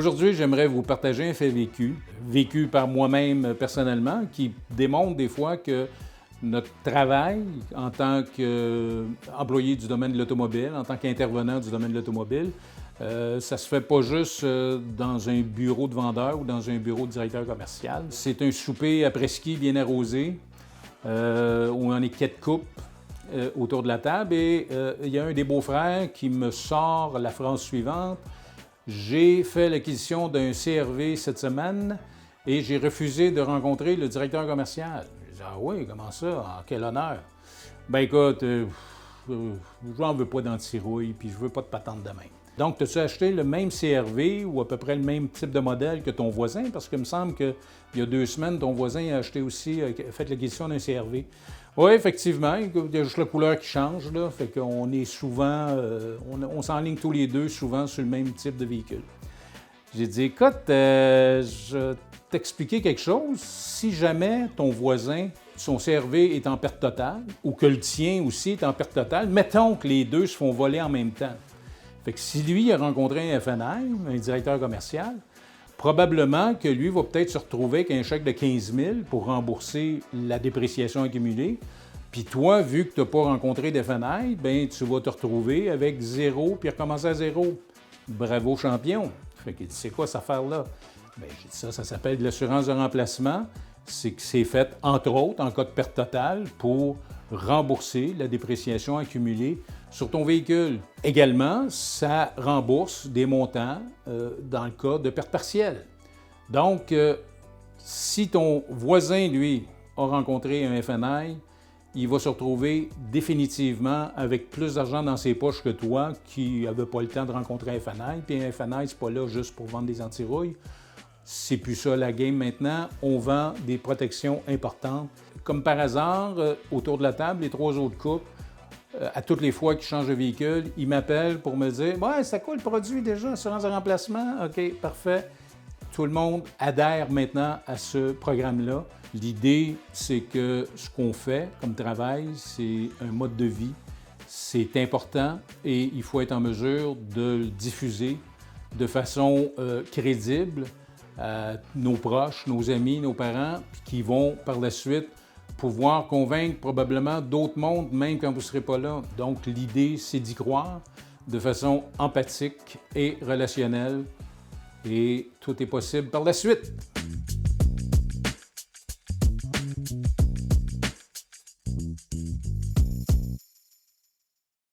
Aujourd'hui, j'aimerais vous partager un fait vécu par moi-même personnellement, qui démontre des fois que notre travail en tant qu'employé du domaine de l'automobile, en tant qu'intervenant du domaine de l'automobile, ça se fait pas juste dans un bureau de vendeur ou dans un bureau de directeur commercial. C'est un souper après-ski bien arrosé, où on est 4 couples autour de la table et il y a un des beaux-frères qui me sort la phrase suivante. J'ai fait l'acquisition d'un CRV cette semaine et j'ai refusé de rencontrer le directeur commercial. Je dis, ah oui, comment ça? En quel honneur? Ben écoute, j'en veux pas d'antirouille puis je veux pas de patente de même. Donc, as-tu acheté le même CRV ou à peu près le même type de modèle que ton voisin? Parce qu'il me semble qu'il y a 2 semaines, ton voisin a acheté aussi, fait l'acquisition d'un CRV. Oui, effectivement, il y a juste la couleur qui change, là, fait qu'on est souvent, on s'enligne tous les deux souvent sur le même type de véhicule. J'ai dit, écoute, je t'expliquer quelque chose, si jamais ton voisin, son CRV est en perte totale, ou que le tien aussi est en perte totale, mettons que les deux se font voler en même temps. Fait que si lui a rencontré un FNI, un directeur commercial, probablement que lui va peut-être se retrouver avec un chèque de 15 000 pour rembourser la dépréciation accumulée. Puis toi, vu que tu n'as pas rencontré d'FNI, bien, tu vas te retrouver avec 0 puis recommencer à 0. Bravo, champion! Fait qu'il dit, c'est quoi cette affaire-là? Bien, j'ai dit ça s'appelle de l'assurance de remplacement. C'est que c'est fait, entre autres, en cas de perte totale, pour rembourser la dépréciation accumulée sur ton véhicule. Également, ça rembourse des montants dans le cas de perte partielle. Donc, si ton voisin, lui, a rencontré un FNI, il va se retrouver définitivement avec plus d'argent dans ses poches que toi qui n'avais pas le temps de rencontrer un FNI. Puis un FNI, c'est pas là juste pour vendre des antirouilles. C'est plus ça la game maintenant. On vend des protections importantes. Comme par hasard, autour de la table, les 3 autres couples, à toutes les fois qu'ils changent de véhicule, ils m'appellent pour me dire « Ouais, c'est quoi le produit déjà, assurance de remplacement? OK, parfait. » Tout le monde adhère maintenant à ce programme-là. L'idée, c'est que ce qu'on fait comme travail, c'est un mode de vie. C'est important et il faut être en mesure de le diffuser de façon crédible à nos proches, nos amis, nos parents, puis qui vont par la suite pouvoir convaincre probablement d'autres mondes, même quand vous ne serez pas là. Donc, l'idée, c'est d'y croire de façon empathique et relationnelle. Et tout est possible par la suite.